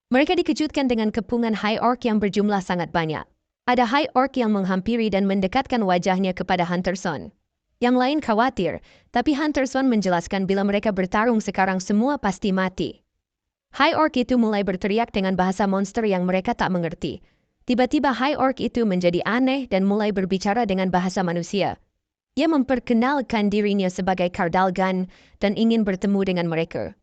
Mereka dikejutkan dengan kepungan High Orc yang berjumlah sangat banyak. Ada High Orc yang menghampiri dan mendekatkan wajahnya kepada Hunterson. Yang lain khawatir, tapi Hunterson menjelaskan bila mereka bertarung sekarang semua pasti mati. High Orc itu mulai berteriak dengan bahasa monster yang mereka tak mengerti. Tiba-tiba High Orc itu menjadi aneh dan mulai berbicara dengan bahasa manusia. Ia memperkenalkan dirinya sebagai Kardalgan dan ingin bertemu dengan mereka.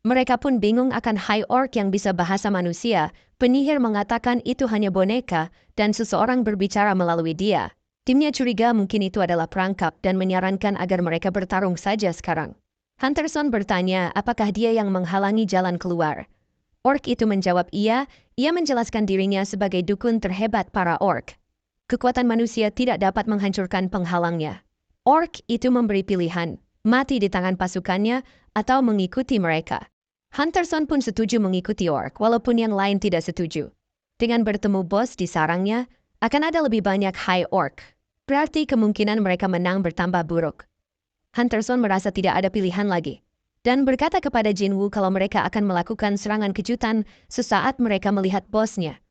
Mereka pun bingung akan High Orc yang bisa bahasa manusia. Penyihir mengatakan itu hanya boneka dan seseorang berbicara melalui dia. Timnya curiga mungkin itu adalah perangkap dan menyarankan agar mereka bertarung saja sekarang. Hunterson bertanya apakah dia yang menghalangi jalan keluar. Orc itu menjawab ia menjelaskan dirinya sebagai dukun terhebat para orc. Kekuatan manusia tidak dapat menghancurkan penghalangnya. Orc itu memberi pilihan, mati di tangan pasukannya atau mengikuti mereka. Hunterson pun setuju mengikuti orc walaupun yang lain tidak setuju. Dengan bertemu bos di sarangnya, akan ada lebih banyak High Orc. Berarti kemungkinan mereka menang bertambah buruk. Hunterson merasa tidak ada pilihan lagi, dan berkata kepada Jinwoo kalau mereka akan melakukan serangan kejutan sesaat mereka melihat bosnya.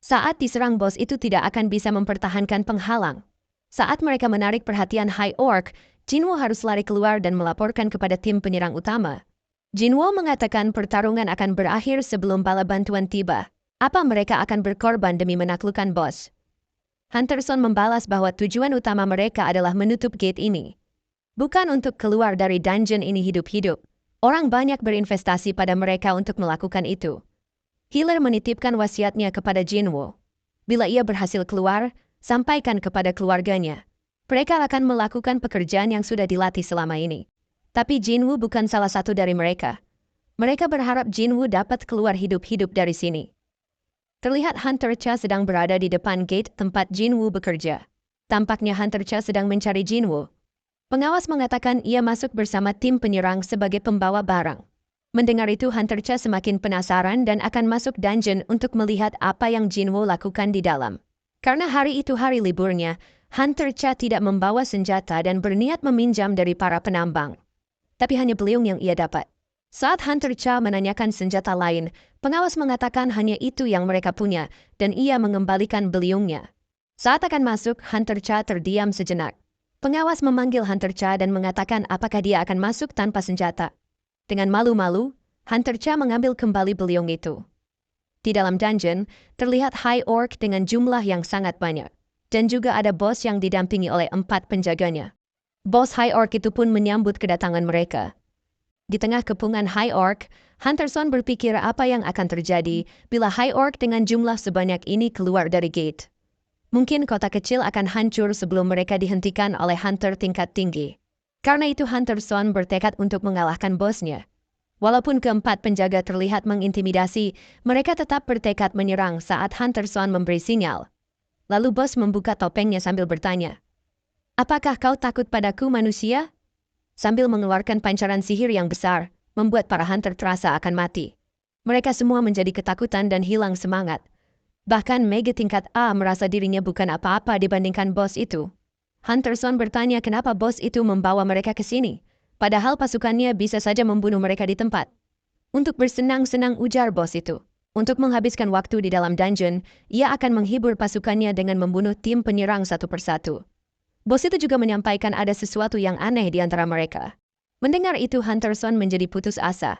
Saat diserang bos itu tidak akan bisa mempertahankan penghalang. Saat mereka menarik perhatian High Orc, Jinwoo harus lari keluar dan melaporkan kepada tim penyerang utama. Jinwoo mengatakan pertarungan akan berakhir sebelum bala bantuan tiba. Apa mereka akan berkorban demi menaklukkan bos? Hunterson membalas bahwa tujuan utama mereka adalah menutup gate ini. Bukan untuk keluar dari dungeon ini hidup-hidup. Orang banyak berinvestasi pada mereka untuk melakukan itu. Healer menitipkan wasiatnya kepada Jinwoo. Bila ia berhasil keluar, sampaikan kepada keluarganya. Mereka akan melakukan pekerjaan yang sudah dilatih selama ini. Tapi Jinwoo bukan salah satu dari mereka. Mereka berharap Jinwoo dapat keluar hidup-hidup dari sini. Terlihat Hunter Cha sedang berada di depan gate tempat Jinwoo bekerja. Tampaknya Hunter Cha sedang mencari Jinwoo. Pengawas mengatakan ia masuk bersama tim penyerang sebagai pembawa barang. Mendengar itu Hunter Cha semakin penasaran dan akan masuk dungeon untuk melihat apa yang Jinwoo lakukan di dalam. Karena hari itu hari liburnya, Hunter Cha tidak membawa senjata dan berniat meminjam dari para penambang. Tapi hanya beliung yang ia dapat. Saat Hunter Cha menanyakan senjata lain, pengawas mengatakan hanya itu yang mereka punya dan ia mengembalikan beliungnya. Saat akan masuk, Hunter Cha terdiam sejenak. Pengawas memanggil Hunter Cha dan mengatakan apakah dia akan masuk tanpa senjata. Dengan malu-malu, Hunter Cha mengambil kembali beliung itu. Di dalam dungeon, terlihat High Orc dengan jumlah yang sangat banyak. Dan juga ada bos yang didampingi oleh 4 penjaganya. Bos High Orc itu pun menyambut kedatangan mereka. Di tengah kepungan High Orc, Hunterson berpikir apa yang akan terjadi bila High Orc dengan jumlah sebanyak ini keluar dari gate. Mungkin kota kecil akan hancur sebelum mereka dihentikan oleh Hunter tingkat tinggi. Karena itu Hunterson bertekad untuk mengalahkan bosnya. Walaupun keempat penjaga terlihat mengintimidasi, mereka tetap bertekad menyerang saat Hunterson memberi sinyal. Lalu bos membuka topengnya sambil bertanya, "Apakah kau takut padaku manusia?" Sambil mengeluarkan pancaran sihir yang besar, membuat para Hunter terasa akan mati. Mereka semua menjadi ketakutan dan hilang semangat. Bahkan Mega tingkat A merasa dirinya bukan apa-apa dibandingkan bos itu. Hunterson bertanya kenapa bos itu membawa mereka ke sini, padahal pasukannya bisa saja membunuh mereka di tempat. Untuk bersenang-senang ujar bos itu. Untuk menghabiskan waktu di dalam dungeon, ia akan menghibur pasukannya dengan membunuh tim penyerang satu persatu. Bos itu juga menyampaikan ada sesuatu yang aneh di antara mereka. Mendengar itu Hunterson menjadi putus asa.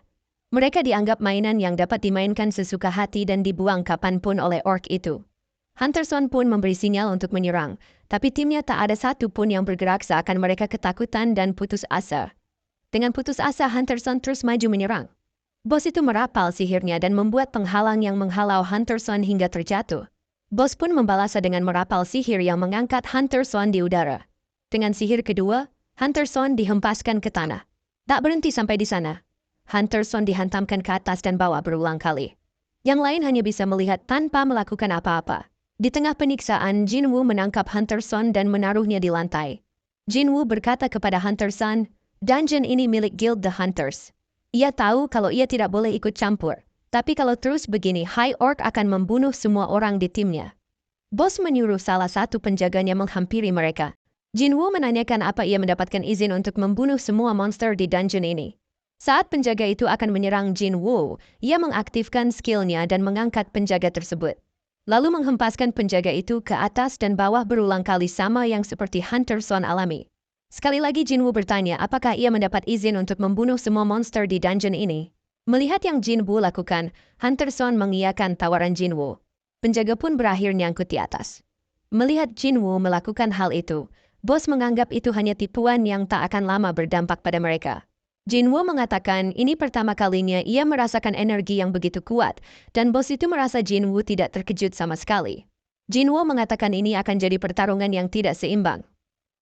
Mereka dianggap mainan yang dapat dimainkan sesuka hati dan dibuang kapanpun oleh orc itu. Hunterson pun memberi sinyal untuk menyerang, tapi timnya tak ada satu pun yang bergerak seakan mereka ketakutan dan putus asa. Dengan putus asa Hunterson terus maju menyerang. Bos itu merapal sihirnya dan membuat penghalang yang menghalau Hunterson hingga terjatuh. Bos pun membalasnya dengan merapal sihir yang mengangkat Hunterson di udara. Dengan sihir kedua, Hunterson dihempaskan ke tanah. Tak berhenti sampai di sana. Hunterson dihantamkan ke atas dan bawah berulang kali. Yang lain hanya bisa melihat tanpa melakukan apa-apa. Di tengah penyiksaan, Jinwoo menangkap Hunterson dan menaruhnya di lantai. Jinwoo berkata kepada Hunterson, "Dungeon ini milik Guild the Hunters." Ia tahu kalau ia tidak boleh ikut campur. Tapi kalau terus begini, High Orc akan membunuh semua orang di timnya. Bos menyuruh salah satu penjaganya menghampiri mereka. Jinwoo menanyakan apa ia mendapatkan izin untuk membunuh semua monster di dungeon ini. Saat penjaga itu akan menyerang Jin Woo, ia mengaktifkan skillnya dan mengangkat penjaga tersebut. Lalu menghempaskan penjaga itu ke atas dan bawah berulang kali sama yang seperti Hunter Son alami. Sekali lagi Jin Woo bertanya apakah ia mendapat izin untuk membunuh semua monster di dungeon ini. Melihat yang Jin Woo lakukan, Hunter Son mengiyakan tawaran Jin Woo. Penjaga pun berakhir nyangkut di atas. Melihat Jin Woo melakukan hal itu, bos menganggap itu hanya tipuan yang tak akan lama berdampak pada mereka. Jin Woo mengatakan ini pertama kalinya ia merasakan energi yang begitu kuat, dan bos itu merasa Jin Woo tidak terkejut sama sekali. Jin Woo mengatakan ini akan jadi pertarungan yang tidak seimbang.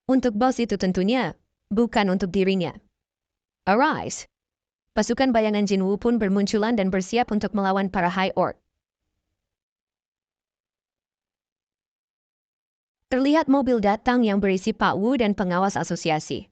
Untuk bos itu tentunya, bukan untuk dirinya. Arise! Pasukan bayangan Jin Woo pun bermunculan dan bersiap untuk melawan para High Orc. Terlihat mobil datang yang berisi Pak Wu dan pengawas asosiasi.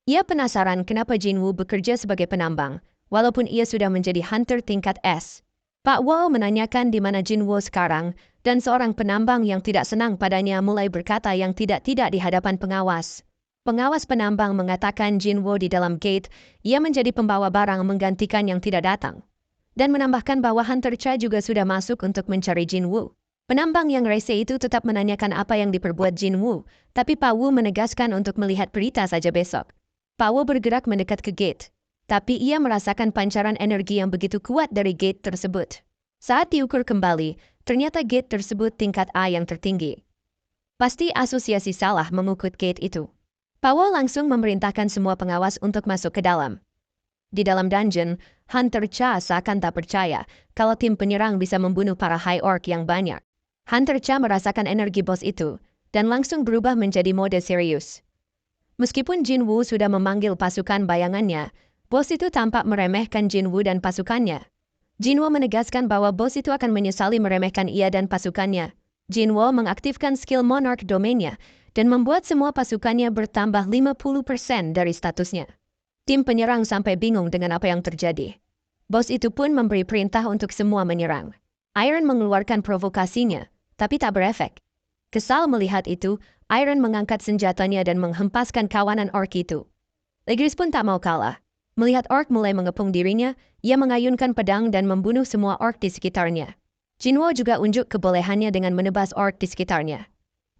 Ia penasaran kenapa Jin Woo bekerja sebagai penambang, walaupun ia sudah menjadi hunter tingkat S. Pak Wu menanyakan di mana Jin Woo sekarang, dan seorang penambang yang tidak senang padanya mulai berkata yang tidak-tidak di hadapan pengawas. Pengawas penambang mengatakan Jin Woo di dalam gate, ia menjadi pembawa barang menggantikan yang tidak datang. Dan menambahkan bahwa Hunter Cha juga sudah masuk untuk mencari Jin Woo. Penambang yang rese itu tetap menanyakan apa yang diperbuat Jin Woo, tapi Pak Wu menegaskan untuk melihat berita saja besok. Pak Wu bergerak mendekat ke gate, tapi ia merasakan pancaran energi yang begitu kuat dari gate tersebut. Saat diukur kembali, ternyata gate tersebut tingkat A yang tertinggi. Pasti asosiasi salah memukul gate itu. Pak Wu langsung memerintahkan semua pengawas untuk masuk ke dalam. Di dalam dungeon, Hunter Cha seakan tak percaya kalau tim penyerang bisa membunuh para High Orc yang banyak. Hunter Cha merasakan energi bos itu, dan langsung berubah menjadi mode serius. Meskipun Jin Woo sudah memanggil pasukan bayangannya, bos itu tampak meremehkan Jin Woo dan pasukannya. Jin Woo menegaskan bahwa bos itu akan menyesali meremehkan ia dan pasukannya. Jin Woo mengaktifkan skill Monarch domainnya dan membuat semua pasukannya bertambah 50% dari statusnya. Tim penyerang sampai bingung dengan apa yang terjadi. Bos itu pun memberi perintah untuk semua menyerang. Iron mengeluarkan provokasinya, tapi tak berefek. Kesal melihat itu, Iron mengangkat senjatanya dan menghempaskan kawanan orc itu. Igris pun tak mau kalah. Melihat orc mulai mengepung dirinya, ia mengayunkan pedang dan membunuh semua orc di sekitarnya. Jin Woo juga unjuk kebolehannya dengan menebas orc di sekitarnya.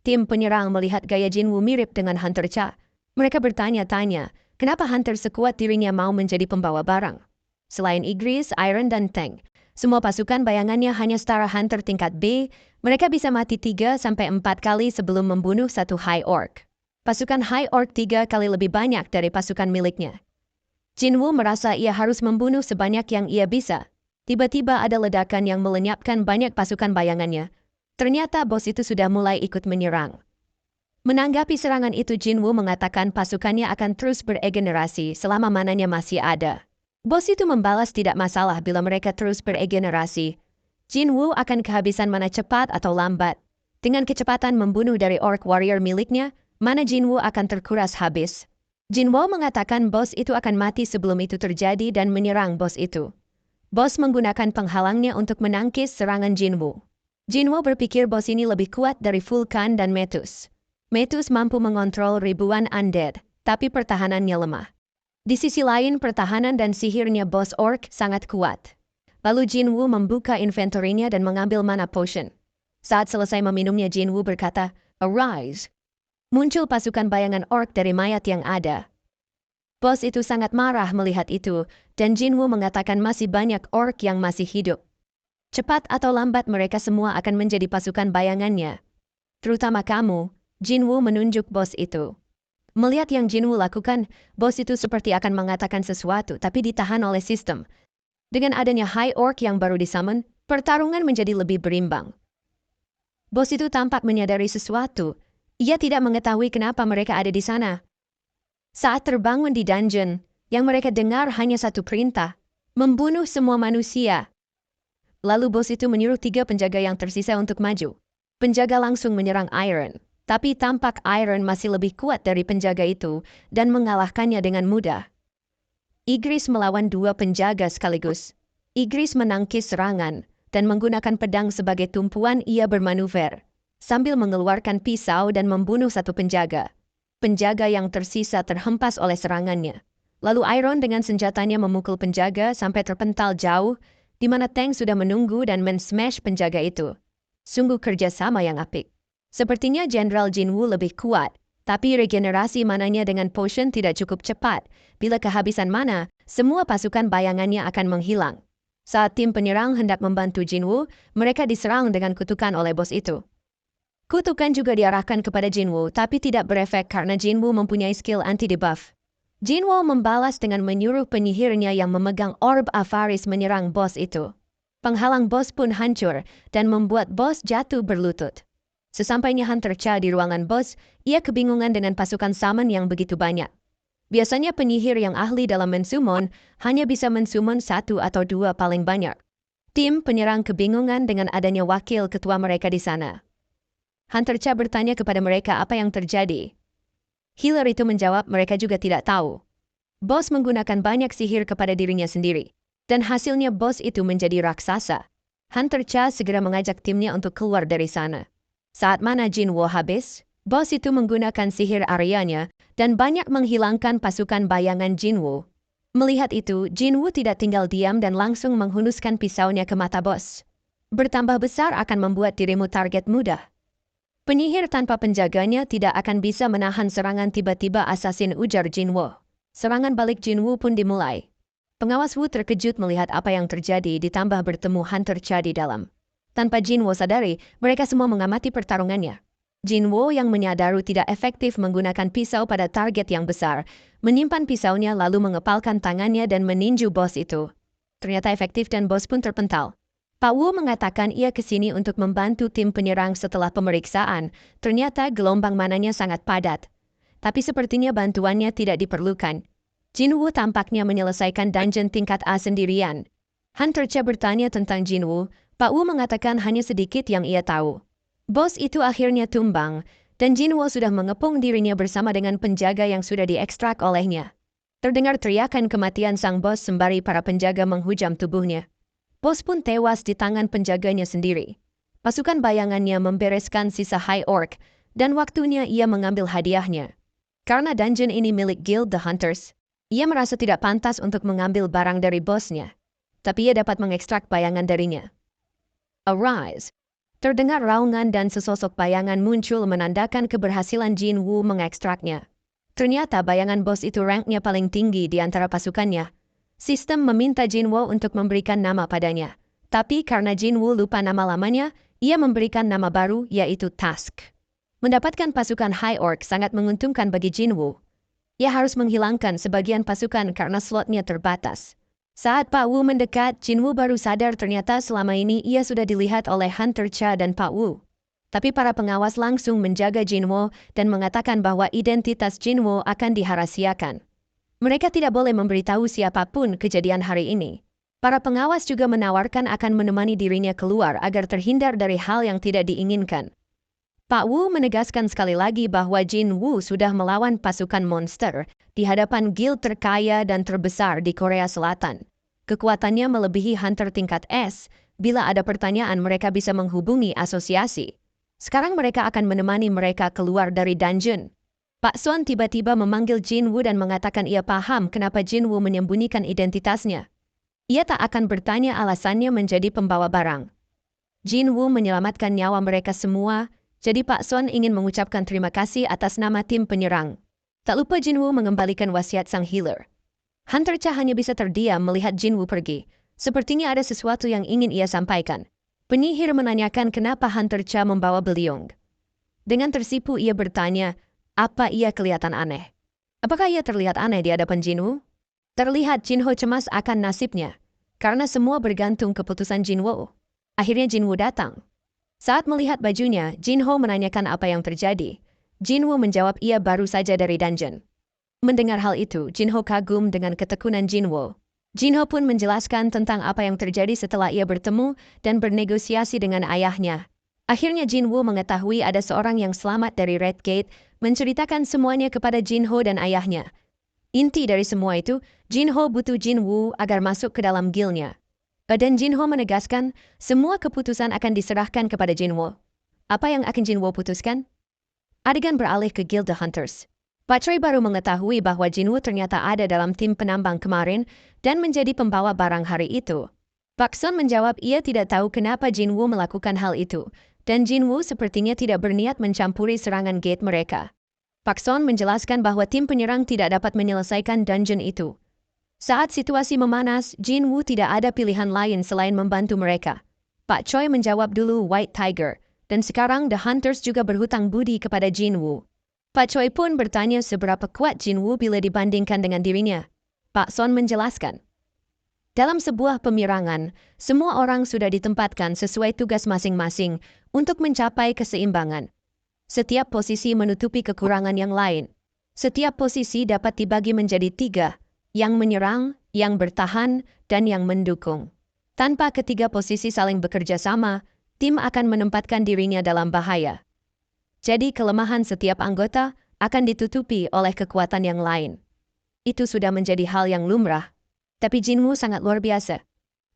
Tim penyerang melihat gaya Jin Woo mirip dengan Hunter Cha. Mereka bertanya-tanya, kenapa Hunter sekuat dirinya mau menjadi pembawa barang? Selain Igris, Iron dan Teng, semua pasukan bayangannya hanya setara Hunter tingkat B. Mereka bisa mati 3-4 kali sebelum membunuh satu High Orc. Pasukan High Orc 3 kali lebih banyak dari pasukan miliknya. Jin Woo merasa ia harus membunuh sebanyak yang ia bisa. Tiba-tiba ada ledakan yang melenyapkan banyak pasukan bayangannya. Ternyata bos itu sudah mulai ikut menyerang. Menanggapi serangan itu Jin Woo mengatakan pasukannya akan terus beregenerasi selama mananya masih ada. Bos itu membalas tidak masalah bila mereka terus beregenerasi. Jin Woo akan kehabisan mana cepat atau lambat. Dengan kecepatan membunuh dari Orc Warrior miliknya, mana Jin Woo akan terkuras habis. Jin Woo mengatakan bos itu akan mati sebelum itu terjadi dan menyerang bos itu. Bos menggunakan penghalangnya untuk menangkis serangan Jin Woo. Jin Woo berpikir bos ini lebih kuat dari Vulcan dan Metus. Metus mampu mengontrol ribuan undead, tapi pertahanannya lemah. Di sisi lain pertahanan dan sihirnya bos Orc sangat kuat. Lalu Jin Woo membuka inventory-nya dan mengambil mana potion. Saat selesai meminumnya Jin Woo berkata, "Arise." Muncul pasukan bayangan orc dari mayat yang ada. Bos itu sangat marah melihat itu, dan Jin Woo mengatakan masih banyak orc yang masih hidup. Cepat atau lambat mereka semua akan menjadi pasukan bayangannya. Terutama kamu, Jin Woo menunjuk bos itu. Melihat yang Jin Woo lakukan, bos itu seperti akan mengatakan sesuatu tapi ditahan oleh sistem. Dengan adanya High Orc yang baru disummon, pertarungan menjadi lebih berimbang. Bos itu tampak menyadari sesuatu. Ia tidak mengetahui kenapa mereka ada di sana. Saat terbangun di dungeon, yang mereka dengar hanya satu perintah, membunuh semua manusia. Lalu bos itu menyuruh 3 penjaga yang tersisa untuk maju. Penjaga langsung menyerang Iron, tapi tampak Iron masih lebih kuat dari penjaga itu dan mengalahkannya dengan mudah. Igris melawan 2 penjaga sekaligus. Igris menangkis serangan dan menggunakan pedang sebagai tumpuan ia bermanuver, sambil mengeluarkan pisau dan membunuh 1 penjaga. Penjaga yang tersisa terhempas oleh serangannya. Lalu Iron dengan senjatanya memukul penjaga sampai terpental jauh, di mana Tank sudah menunggu dan men-smash penjaga itu. Sungguh kerjasama yang apik. Sepertinya Jenderal Jinwoo lebih kuat, tapi regenerasi mananya dengan potion tidak cukup cepat. Bila kehabisan mana, semua pasukan bayangannya akan menghilang. Saat tim penyerang hendak membantu Jinwoo, mereka diserang dengan kutukan oleh bos itu. Kutukan juga diarahkan kepada Jinwoo, tapi tidak berefek karena Jinwoo mempunyai skill anti-debuff. Jinwoo membalas dengan menyuruh penyihirnya yang memegang orb Avaris menyerang bos itu. Penghalang bos pun hancur dan membuat bos jatuh berlutut. Sesampainya Hunter Cha di ruangan bos, ia kebingungan dengan pasukan summon yang begitu banyak. Biasanya penyihir yang ahli dalam mensummon hanya bisa mensummon 1 atau 2 paling banyak. Tim penyerang kebingungan dengan adanya wakil ketua mereka di sana. Hunter Cha bertanya kepada mereka apa yang terjadi. Healer itu menjawab mereka juga tidak tahu. Bos menggunakan banyak sihir kepada dirinya sendiri. Dan hasilnya bos itu menjadi raksasa. Hunter Cha segera mengajak timnya untuk keluar dari sana. Saat mana Jinwoo habis, bos itu menggunakan sihir areanya dan banyak menghilangkan pasukan bayangan Jinwoo. Melihat itu, Jinwoo tidak tinggal diam dan langsung menghunuskan pisaunya ke mata bos. Bertambah besar akan membuat dirimu target mudah. Penyihir tanpa penjaganya tidak akan bisa menahan serangan tiba-tiba assassin, ujar Jinwoo. Serangan balik Jinwoo pun dimulai. Pengawas Wu terkejut melihat apa yang terjadi ditambah bertemu Hunter Cha di dalam. Tanpa Jinwoo sadari, mereka semua mengamati pertarungannya. Jinwoo yang menyadari tidak efektif menggunakan pisau pada target yang besar, menyimpan pisaunya lalu mengepalkan tangannya dan meninju bos itu. Ternyata efektif dan bos pun terpental. Pak Wu mengatakan ia kesini untuk membantu tim penyerang setelah pemeriksaan, ternyata gelombang mananya sangat padat. Tapi sepertinya bantuannya tidak diperlukan. Jinwoo tampaknya menyelesaikan dungeon tingkat A sendirian. Hunter Cha bertanya tentang Jinwoo, Pak Wu mengatakan hanya sedikit yang ia tahu. Bos itu akhirnya tumbang, dan Jinwoo sudah mengepung dirinya bersama dengan penjaga yang sudah diekstrak olehnya. Terdengar teriakan kematian sang bos sembari para penjaga menghujam tubuhnya. Bos pun tewas di tangan penjaganya sendiri. Pasukan bayangannya membereskan sisa High Orc, dan waktunya ia mengambil hadiahnya. Karena dungeon ini milik Guild the Hunters, ia merasa tidak pantas untuk mengambil barang dari bosnya. Tapi ia dapat mengekstrak bayangan darinya. Arise. Terdengar raungan dan sesosok bayangan muncul menandakan keberhasilan Jinwoo mengekstraknya. Ternyata bayangan bos itu ranknya paling tinggi di antara pasukannya. Sistem meminta Jinwoo untuk memberikan nama padanya. Tapi karena Jinwoo lupa nama lamanya, ia memberikan nama baru yaitu Task. Mendapatkan pasukan High Orc sangat menguntungkan bagi Jinwoo. Ia harus menghilangkan sebagian pasukan karena slotnya terbatas. Saat Pak Wu mendekat, Jinwoo baru sadar ternyata selama ini ia sudah dilihat oleh Hunter Cha dan Pak Wu. Tapi para pengawas langsung menjaga Jinwoo dan mengatakan bahwa identitas Jinwoo akan dirahasiakan. Mereka tidak boleh memberitahu siapapun kejadian hari ini. Para pengawas juga menawarkan akan menemani dirinya keluar agar terhindar dari hal yang tidak diinginkan. Pak Wu menegaskan sekali lagi bahwa Jinwoo sudah melawan pasukan monster di hadapan guild terkaya dan terbesar di Korea Selatan. Kekuatannya melebihi hunter tingkat S. Bila ada pertanyaan mereka bisa menghubungi asosiasi. Sekarang mereka akan menemani mereka keluar dari dungeon. Pak Son tiba-tiba memanggil Jinwoo dan mengatakan ia paham kenapa Jinwoo menyembunyikan identitasnya. Ia tak akan bertanya alasannya menjadi pembawa barang. Jinwoo menyelamatkan nyawa mereka semua, jadi Pak Son ingin mengucapkan terima kasih atas nama tim penyerang. Tak lupa Jinwoo mengembalikan wasiat sang healer. Hunter Cha hanya bisa terdiam melihat Jinwoo pergi. Sepertinya ada sesuatu yang ingin ia sampaikan. Penyihir menanyakan kenapa Hunter Cha membawa beliung. Dengan tersipu ia bertanya, apa ia kelihatan aneh? Apakah ia terlihat aneh di hadapan Jinwoo? Terlihat Jinho cemas akan nasibnya, karena semua bergantung keputusan Jinwoo. Akhirnya Jinwoo datang. Saat melihat bajunya, Jinho menanyakan apa yang terjadi. Jinwoo menjawab ia baru saja dari dungeon. Mendengar hal itu, Jinho kagum dengan ketekunan Jinwoo. Jinho pun menjelaskan tentang apa yang terjadi setelah ia bertemu dan bernegosiasi dengan ayahnya. Akhirnya Jinwoo mengetahui ada seorang yang selamat dari Red Gate, menceritakan semuanya kepada Jinho dan ayahnya. Inti dari semua itu, Jinho butuh Jinwoo agar masuk ke dalam guildnya. Dan Jinho menegaskan, semua keputusan akan diserahkan kepada Jinwoo. Apa yang akan Jinwoo putuskan? Adegan beralih ke Guild the Hunters. Pak Choi baru mengetahui bahwa Jinwoo ternyata ada dalam tim penambang kemarin dan menjadi pembawa barang hari itu. Pak Son menjawab ia tidak tahu kenapa Jinwoo melakukan hal itu, dan Jinwoo sepertinya tidak berniat mencampuri serangan gate mereka. Pak Son menjelaskan bahwa tim penyerang tidak dapat menyelesaikan dungeon itu. Saat situasi memanas, Jinwoo tidak ada pilihan lain selain membantu mereka. Pak Choi menjawab dulu White Tiger, dan sekarang The Hunters juga berhutang budi kepada Jinwoo. Pak Choi pun bertanya seberapa kuat Jinwoo bila dibandingkan dengan dirinya. Pak Son menjelaskan, dalam sebuah pemirangan, semua orang sudah ditempatkan sesuai tugas masing-masing untuk mencapai keseimbangan. Setiap posisi menutupi kekurangan yang lain. Setiap posisi dapat dibagi menjadi 3, yang menyerang, yang bertahan, dan yang mendukung. Tanpa ketiga posisi saling bekerja sama, tim akan menempatkan dirinya dalam bahaya. Jadi kelemahan setiap anggota akan ditutupi oleh kekuatan yang lain. Itu sudah menjadi hal yang lumrah. Tapi Jinwoo sangat luar biasa.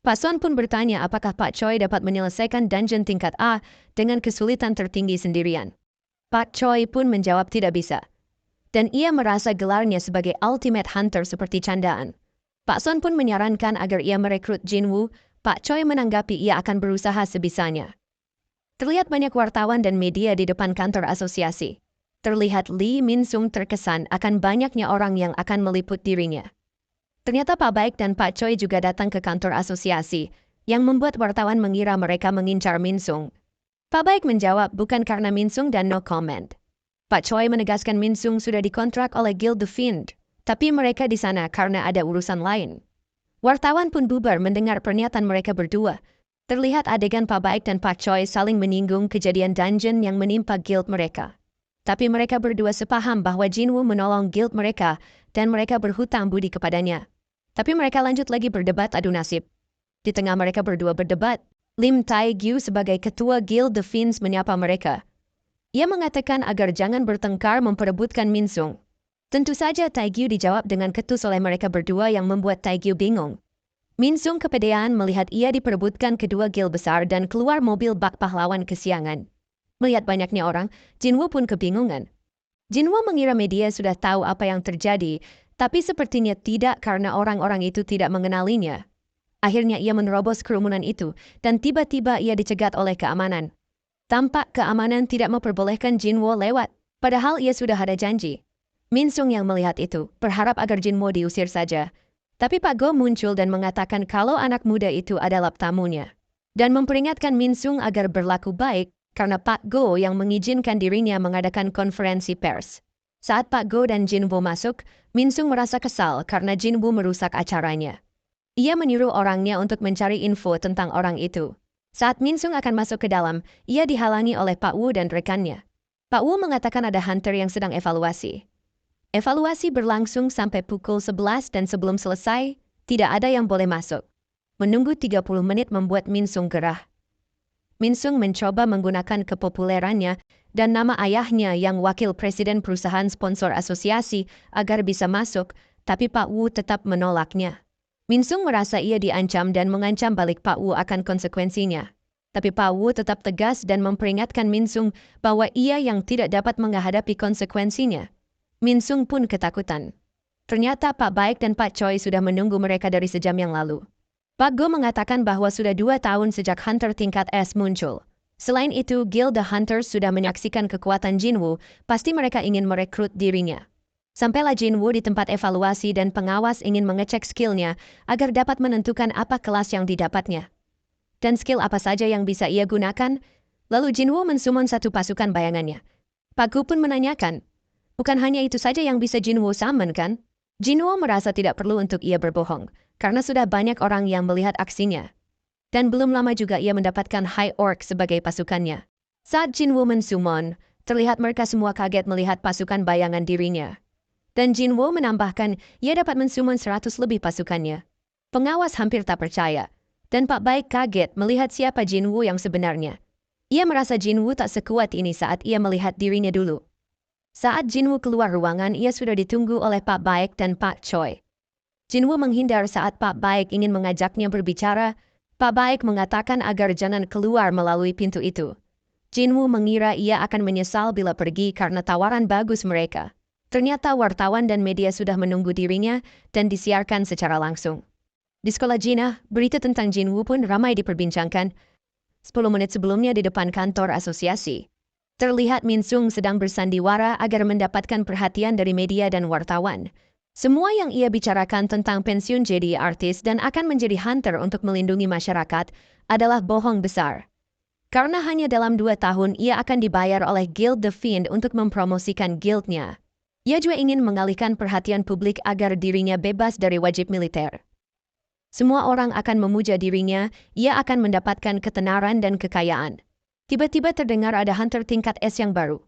Pak Son pun bertanya apakah Pak Choi dapat menyelesaikan dungeon tingkat A dengan kesulitan tertinggi sendirian. Pak Choi pun menjawab tidak bisa. Dan ia merasa gelarnya sebagai Ultimate Hunter seperti candaan. Pak Son pun menyarankan agar ia merekrut Jinwoo. Pak Choi menanggapi ia akan berusaha sebisanya. Terlihat banyak wartawan dan media di depan kantor asosiasi. Terlihat Lee Min-sung terkesan akan banyaknya orang yang akan meliput dirinya. Ternyata Pak Baik dan Pak Choi juga datang ke kantor asosiasi, yang membuat wartawan mengira mereka mengincar Min-sung. Pak Baik menjawab bukan karena Min-sung dan no comment. Pak Choi menegaskan Min-sung sudah dikontrak oleh Guild the Fiend, tapi mereka di sana karena ada urusan lain. Wartawan pun bubar mendengar pernyataan mereka berdua. Terlihat adegan Pak Baik dan Pak Choi saling menyinggung kejadian dungeon yang menimpa guild mereka. Tapi mereka berdua sepaham bahwa Jinwoo menolong guild mereka dan mereka berhutang budi kepadanya. Tapi mereka lanjut lagi berdebat adu nasib. Di tengah mereka berdua berdebat, Lim Tae-gyu sebagai ketua Guild the Fiends menyapa mereka. Ia mengatakan agar jangan bertengkar memperebutkan Min-sung. Tentu saja Tae-gyu dijawab dengan ketus oleh mereka berdua yang membuat Tae-gyu bingung. Min-sung kepedean melihat ia diperebutkan kedua guild besar dan keluar mobil bak pahlawan kesiangan. Melihat banyaknya orang, Jinwoo pun kebingungan. Jinwoo mengira media sudah tahu apa yang terjadi, tapi sepertinya tidak karena orang-orang itu tidak mengenalinya. Akhirnya ia menerobos kerumunan itu, dan tiba-tiba ia dicegat oleh keamanan. Tampak keamanan tidak memperbolehkan Jinwoo lewat, padahal ia sudah ada janji. Min-sung yang melihat itu, berharap agar Jinwoo diusir saja. Tapi Pak Go muncul dan mengatakan kalau anak muda itu adalah tamunya. Dan memperingatkan Min-sung agar berlaku baik, karena Pak Go yang mengizinkan dirinya mengadakan konferensi pers. Saat Pak Go dan Jinwoo masuk, Min-sung merasa kesal karena Jinwoo merusak acaranya. Ia menyuruh orangnya untuk mencari info tentang orang itu. Saat Min-sung akan masuk ke dalam, ia dihalangi oleh Pak Woo dan rekannya. Pak Woo mengatakan ada hunter yang sedang evaluasi. Evaluasi berlangsung sampai pukul 11 dan sebelum selesai, tidak ada yang boleh masuk. Menunggu 30 menit membuat Min-sung gerah. Min-sung mencoba menggunakan kepopulerannya dan nama ayahnya yang wakil presiden perusahaan sponsor asosiasi agar bisa masuk, tapi Pak Woo tetap menolaknya. Min-sung merasa ia diancam dan mengancam balik Pak Woo akan konsekuensinya. Tapi Pak Woo tetap tegas dan memperingatkan Min-sung bahwa ia yang tidak dapat menghadapi konsekuensinya. Min-sung pun ketakutan. Ternyata Pak Baik dan Pak Choi sudah menunggu mereka dari sejam yang lalu. Pak Go mengatakan bahwa sudah 2 tahun sejak Hunter tingkat S muncul. Selain itu, Guild the Hunters sudah menyaksikan kekuatan Jinwoo, pasti mereka ingin merekrut dirinya. Sampailah Jinwoo di tempat evaluasi dan pengawas ingin mengecek skillnya agar dapat menentukan apa kelas yang didapatnya. Dan skill apa saja yang bisa ia gunakan, lalu Jinwoo mensummon satu pasukan bayangannya. Pak Go pun menanyakan, bukan hanya itu saja yang bisa Jinwoo summon kan? Jinwoo merasa tidak perlu untuk ia berbohong, karena sudah banyak orang yang melihat aksinya. Dan belum lama juga ia mendapatkan High Orc sebagai pasukannya. Saat Jinwoo mensummon, terlihat mereka semua kaget melihat pasukan bayangan dirinya. Dan Jinwoo menambahkan ia dapat mensummon 100 lebih pasukannya. Pengawas hampir tak percaya, dan Pak Baik kaget melihat siapa Jinwoo yang sebenarnya. Ia merasa Jinwoo tak sekuat ini saat ia melihat dirinya dulu. Saat Jinwoo keluar ruangan, ia sudah ditunggu oleh Pak Baik dan Pak Choi. Jinwoo menghindar saat Pak Baik ingin mengajaknya berbicara. Pak Baik mengatakan agar jangan keluar melalui pintu itu. Jinwoo mengira ia akan menyesal bila pergi karena tawaran bagus mereka. Ternyata wartawan dan media sudah menunggu dirinya dan disiarkan secara langsung. Di sekolah Gina, berita tentang Jinwoo pun ramai diperbincangkan. 10 menit sebelumnya di depan kantor asosiasi, terlihat Min Sung sedang bersandiwara agar mendapatkan perhatian dari media dan wartawan. Semua yang ia bicarakan tentang pensiun jadi artis dan akan menjadi hunter untuk melindungi masyarakat adalah bohong besar. Karena hanya dalam 2 tahun ia akan dibayar oleh Guild The Fiend untuk mempromosikan guildnya. Ia juga ingin mengalihkan perhatian publik agar dirinya bebas dari wajib militer. Semua orang akan memuja dirinya, ia akan mendapatkan ketenaran dan kekayaan. Tiba-tiba terdengar ada hunter tingkat S yang baru.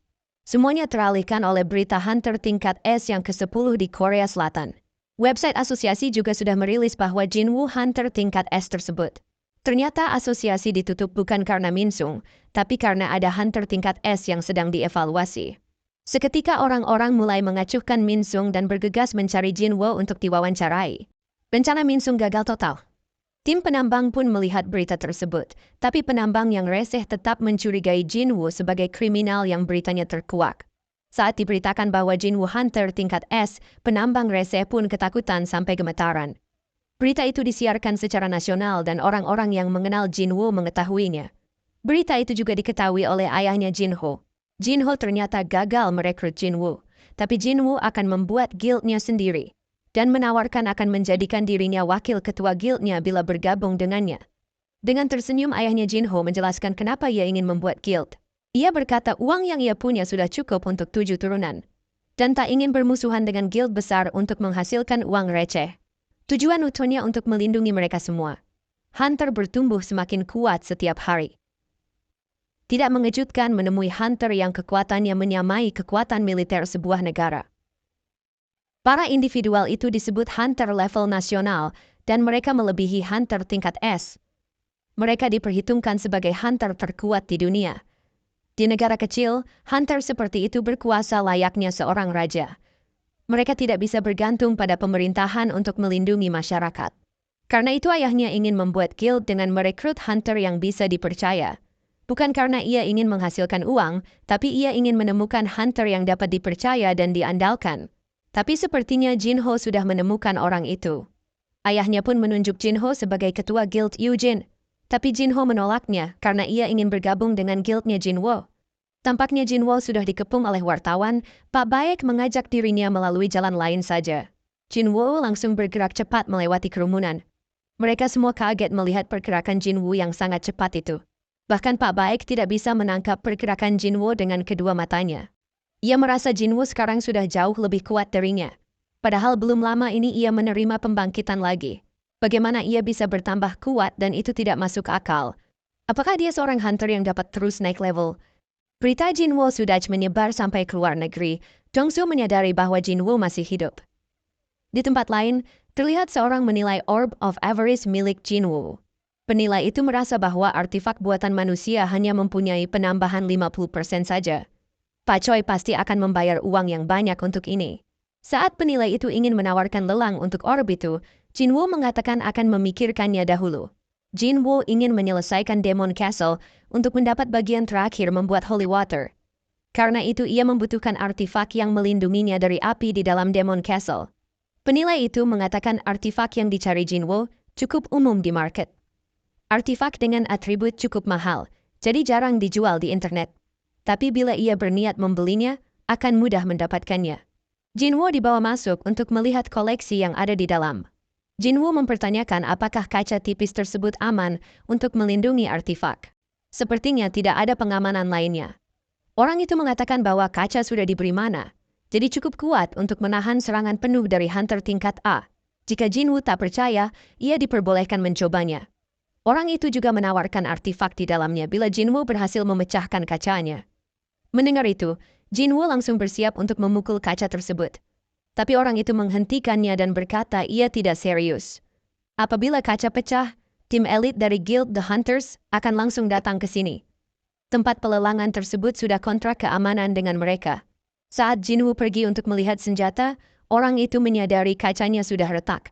Semuanya teralihkan oleh berita hunter tingkat S yang ke-10 di Korea Selatan. Website asosiasi juga sudah merilis bahwa Jinwoo hunter tingkat S tersebut. Ternyata asosiasi ditutup bukan karena Min Sung, tapi karena ada hunter tingkat S yang sedang dievaluasi. Seketika orang-orang mulai mengacuhkan Min Sung dan bergegas mencari Jinwoo untuk diwawancarai. Rencana Min Sung gagal total. Tim penambang pun melihat berita tersebut, tapi penambang yang reseh tetap mencurigai Jinwoo sebagai kriminal yang beritanya terkuak. Saat diberitakan bahwa Jinwoo hunter tingkat S, penambang reseh pun ketakutan sampai gemetaran. Berita itu disiarkan secara nasional dan orang-orang yang mengenal Jinwoo mengetahuinya. Berita itu juga diketahui oleh ayahnya Jinho. Jinho ternyata gagal merekrut Jinwoo, tapi Jinwoo akan membuat guildnya sendiri dan menawarkan akan menjadikan dirinya wakil ketua guildnya bila bergabung dengannya. Dengan tersenyum ayahnya Jinho menjelaskan kenapa ia ingin membuat guild. Ia berkata uang yang ia punya sudah cukup untuk 7 turunan, dan tak ingin bermusuhan dengan guild besar untuk menghasilkan uang receh. Tujuan utuhnya untuk melindungi mereka semua. Hunter bertumbuh semakin kuat setiap hari. Tidak mengejutkan menemui hunter yang kekuatannya menyamai kekuatan militer sebuah negara. Para individual itu disebut hunter level nasional dan mereka melebihi hunter tingkat S. Mereka diperhitungkan sebagai hunter terkuat di dunia. Di negara kecil, hunter seperti itu berkuasa layaknya seorang raja. Mereka tidak bisa bergantung pada pemerintahan untuk melindungi masyarakat. Karena itu ayahnya ingin membuat guild dengan merekrut hunter yang bisa dipercaya. Bukan karena ia ingin menghasilkan uang, tapi ia ingin menemukan hunter yang dapat dipercaya dan diandalkan. Tapi sepertinya Jinho sudah menemukan orang itu. Ayahnya pun menunjuk Jinho sebagai ketua guild Eugene. Tapi Jinho menolaknya karena ia ingin bergabung dengan guildnya Jinwoo. Tampaknya Jinwoo sudah dikepung oleh wartawan, Pak Baek mengajak dirinya melalui jalan lain saja. Jinwoo langsung bergerak cepat melewati kerumunan. Mereka semua kaget melihat pergerakan Jinwoo yang sangat cepat itu. Bahkan Pak Baek tidak bisa menangkap pergerakan Jinwoo dengan kedua matanya. Ia merasa Jinwoo sekarang sudah jauh lebih kuat darinya. Padahal belum lama ini ia menerima pembangkitan lagi. Bagaimana ia bisa bertambah kuat dan itu tidak masuk akal? Apakah dia seorang hunter yang dapat terus naik level? Berita Jinwoo sudah menyebar sampai ke luar negeri. Dongsu menyadari bahwa Jinwoo masih hidup. Di tempat lain, terlihat seorang menilai Orb of Avarice milik Jinwoo. Penilai itu merasa bahwa artefak buatan manusia hanya mempunyai penambahan 50% saja. Pak Choi pasti akan membayar uang yang banyak untuk ini. Saat penilai itu ingin menawarkan lelang untuk orb itu, Jinwoo mengatakan akan memikirkannya dahulu. Jinwoo ingin menyelesaikan Demon Castle untuk mendapat bagian terakhir membuat Holy Water. Karena itu ia membutuhkan artefak yang melindunginya dari api di dalam Demon Castle. Penilai itu mengatakan artefak yang dicari Jinwoo cukup umum di market. Artefak dengan atribut cukup mahal, jadi jarang dijual di internet. Tapi bila ia berniat membelinya, akan mudah mendapatkannya. Jinwoo dibawa masuk untuk melihat koleksi yang ada di dalam. Jinwoo mempertanyakan apakah kaca tipis tersebut aman untuk melindungi artefak. Sepertinya tidak ada pengamanan lainnya. Orang itu mengatakan bahwa kaca sudah diberi mana, jadi cukup kuat untuk menahan serangan penuh dari hunter tingkat A. Jika Jinwoo tak percaya, ia diperbolehkan mencobanya. Orang itu juga menawarkan artefak di dalamnya bila Jinwoo berhasil memecahkan kacanya. Mendengar itu, Jinwoo langsung bersiap untuk memukul kaca tersebut. Tapi orang itu menghentikannya dan berkata ia tidak serius. Apabila kaca pecah, tim elit dari Guild The Hunters akan langsung datang ke sini. Tempat pelelangan tersebut sudah kontrak keamanan dengan mereka. Saat Jinwoo pergi untuk melihat senjata, orang itu menyadari kacanya sudah retak.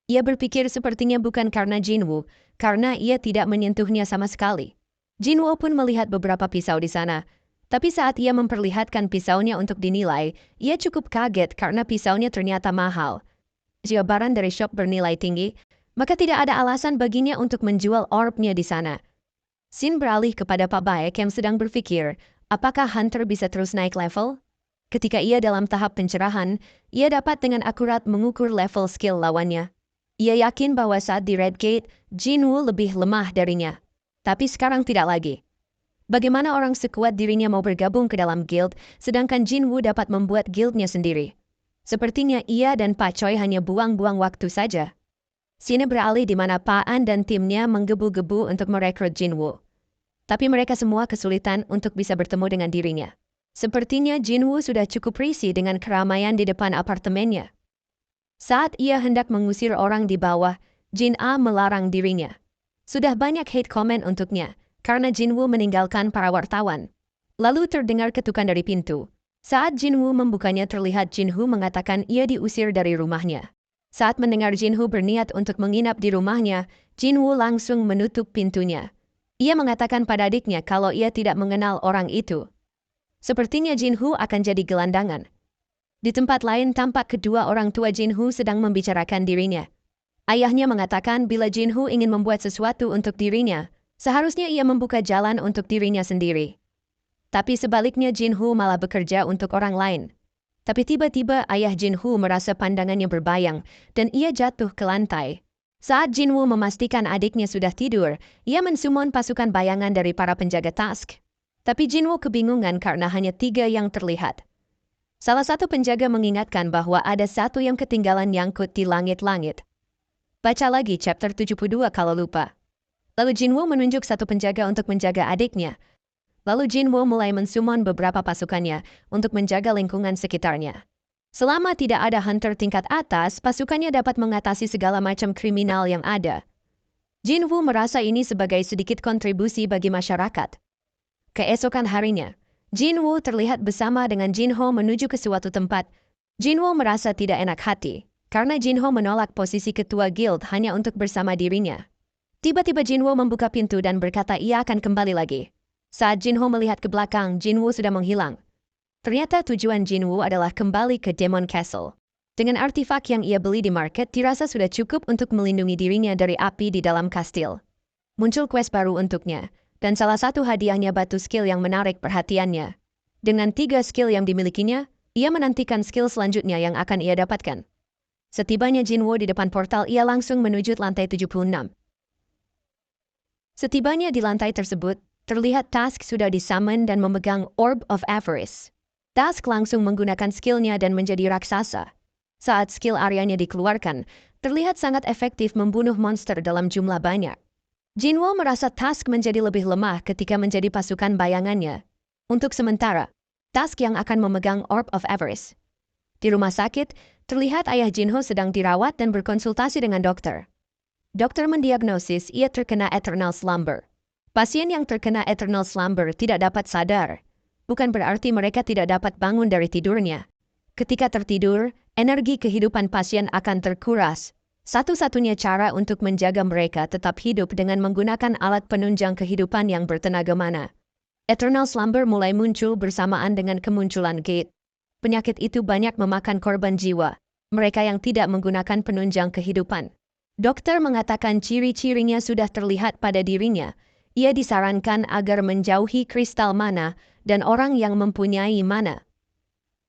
Ia berpikir sepertinya bukan karena Jinwoo, karena ia tidak menyentuhnya sama sekali. Jinwoo pun melihat beberapa pisau di sana, Tapi saat ia memperlihatkan pisaunya untuk dinilai, ia cukup kaget karena pisaunya ternyata mahal. Jika barang dari shop bernilai tinggi, maka tidak ada alasan baginya untuk menjual orbnya di sana. Sin beralih kepada Pak Baek yang sedang berpikir, apakah Hunter bisa terus naik level? Ketika ia dalam tahap pencerahan, ia dapat dengan akurat mengukur level skill lawannya. Ia yakin bahwa saat di Red Gate, Jinwoo lebih lemah darinya. Tapi sekarang tidak lagi. Bagaimana orang sekuat dirinya mau bergabung ke dalam guild, sedangkan Jinwoo dapat membuat guildnya sendiri? Sepertinya ia dan Pak Choi hanya buang-buang waktu saja. Sini beralih di mana Pak An dan timnya menggebu-gebu untuk merekrut Jinwoo. Tapi mereka semua kesulitan untuk bisa bertemu dengan dirinya. Sepertinya Jinwoo sudah cukup risih dengan keramaian di depan apartemennya. Saat ia hendak mengusir orang di bawah, Jin A melarang dirinya. Sudah banyak hate comment untuknya, karena Jinwoo meninggalkan para wartawan. Lalu terdengar ketukan dari pintu. Saat Jinwoo membukanya terlihat Jinhoo mengatakan ia diusir dari rumahnya. Saat mendengar Jinhoo berniat untuk menginap di rumahnya, Jinwoo langsung menutup pintunya. Ia mengatakan pada adiknya kalau ia tidak mengenal orang itu. Sepertinya Jinhoo akan jadi gelandangan. Di tempat lain tampak kedua orang tua Jinhoo sedang membicarakan dirinya. Ayahnya mengatakan bila Jinhoo ingin membuat sesuatu untuk dirinya, seharusnya ia membuka jalan untuk dirinya sendiri. Tapi sebaliknya Jinhoo malah bekerja untuk orang lain. Tapi tiba-tiba ayah Jinhoo merasa pandangannya berbayang dan ia jatuh ke lantai. Saat Jinwoo memastikan adiknya sudah tidur, ia mensummon pasukan bayangan dari para penjaga task. Tapi Jinwoo kebingungan karena hanya 3 yang terlihat. Salah satu penjaga mengingatkan bahwa ada satu yang ketinggalan nyangkut di langit-langit. Baca lagi chapter 72 kalau lupa. Lalu Jinwoo menunjuk satu penjaga untuk menjaga adiknya. Lalu Jinwoo mulai mensummon beberapa pasukannya untuk menjaga lingkungan sekitarnya. Selama tidak ada hunter tingkat atas, pasukannya dapat mengatasi segala macam kriminal yang ada. Jinwoo merasa ini sebagai sedikit kontribusi bagi masyarakat. Keesokan harinya, Jinwoo terlihat bersama dengan Jinho menuju ke suatu tempat. Jinwoo merasa tidak enak hati, karena Jinho menolak posisi ketua guild hanya untuk bersama dirinya. Tiba-tiba Jinwoo membuka pintu dan berkata ia akan kembali lagi. Saat Jinho melihat ke belakang, Jinwoo sudah menghilang. Ternyata tujuan Jinwoo adalah kembali ke Demon Castle. Dengan artifak yang ia beli di market, dirasa sudah cukup untuk melindungi dirinya dari api di dalam kastil. Muncul quest baru untuknya. Dan salah satu hadiahnya batu skill yang menarik perhatiannya. Dengan 3 skill yang dimilikinya, ia menantikan skill selanjutnya yang akan ia dapatkan. Setibanya Jinwoo di depan portal, ia langsung menuju lantai 76. Setibanya di lantai tersebut, terlihat Task sudah disummon dan memegang Orb of Avarice. Task langsung menggunakan skillnya dan menjadi raksasa. Saat skill areanya dikeluarkan, terlihat sangat efektif membunuh monster dalam jumlah banyak. Jinwoo merasa Task menjadi lebih lemah ketika menjadi pasukan bayangannya. Untuk sementara, Task yang akan memegang Orb of Avarice. Di rumah sakit, terlihat ayah Jinho sedang dirawat dan berkonsultasi dengan dokter. Dokter mendiagnosis ia terkena Eternal Slumber. Pasien yang terkena Eternal Slumber tidak dapat sadar. Bukan berarti mereka tidak dapat bangun dari tidurnya. Ketika tertidur, energi kehidupan pasien akan terkuras. Satu-satunya cara untuk menjaga mereka tetap hidup dengan menggunakan alat penunjang kehidupan yang bertenaga mana. Eternal Slumber mulai muncul bersamaan dengan kemunculan Gate. Penyakit itu banyak memakan korban jiwa, mereka yang tidak menggunakan penunjang kehidupan. Dokter mengatakan ciri-cirinya sudah terlihat pada dirinya. Ia disarankan agar menjauhi kristal mana dan orang yang mempunyai mana.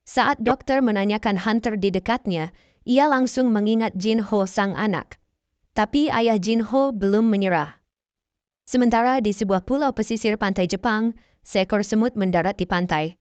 Saat dokter menanyakan hunter di dekatnya, ia langsung mengingat Jinho sang anak. Tapi ayah Jinho belum menyerah. Sementara di sebuah pulau pesisir pantai Jepang, seekor semut mendarat di pantai.